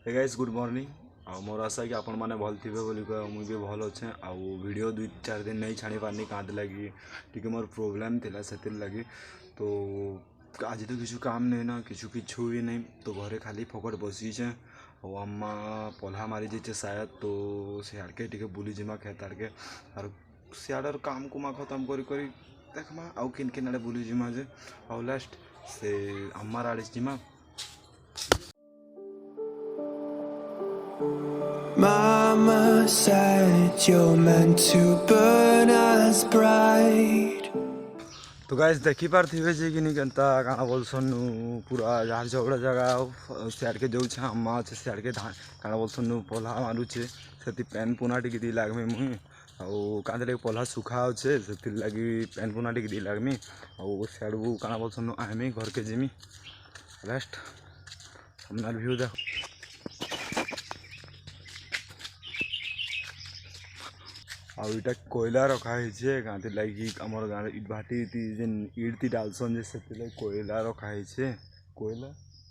Hey guys good morning आ मोर आशा कि आपण मैंने भल थे बोली मुझे भी भल अच्छे आउ वीडियो 2-4 दिन नहीं छाणी पारनी क्या लगी टी मोर प्रोब्लेम थी से लगी तो आज तो किसी काम नहीं ना किछु भी नहीं तो घरे खाली फोकट बसीचे और अम्मा पल्हा मारी जाइए शायद तो सियाड़के टे बुली जिमा खेत आड़के और सियाड़ काम कुमा खत्म कर देखमा आउ किन किन आड़े बुली जिमा जे आउ लास्ट से अम्मार आड़े जिमा। Mama said you're meant to burn as bright। तो गाइस देखी पारे जे कि नहीं केनता काना बोलसन पूरा झाड़ झगड़ा जगह सियाड़ के जो अम्मा अच्छे सियाड़ के धान काना बोलसन पल्हा मारुचे से पेन पुना टी दी लागमी मुई आदे पल्हा सुखा अच्छे से लगी पेन पुना टी दी लागमी आउ सियाड़ू काना बोलसन आमी घर के जिमी लास्ट सामना व्यू देख आईटा कोयला रखाई गाँति लगी आमर गाँव इट भाटी जेन इट डालसन जे से कोयला रखाई कोयला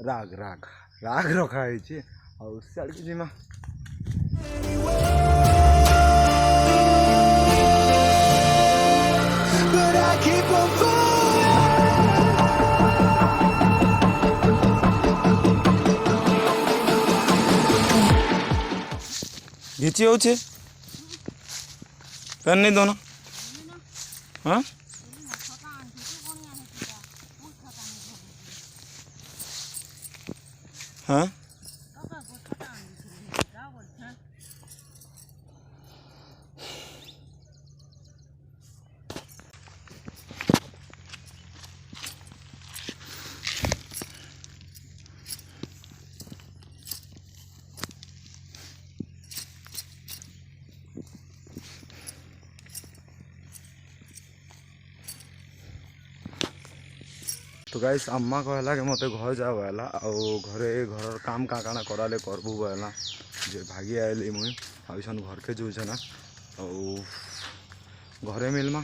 राग राग राग रखाई सियाड़ के जिमा। घिची हो पेन नहीं दो ना हाँ हाँ तो गाइस अम्मा कहला कि मत घर जा कहला घरे घर काम का काना कराले करबू कहला जे भागी आएली मुई आसन घर के जो ना घरे मिलमा।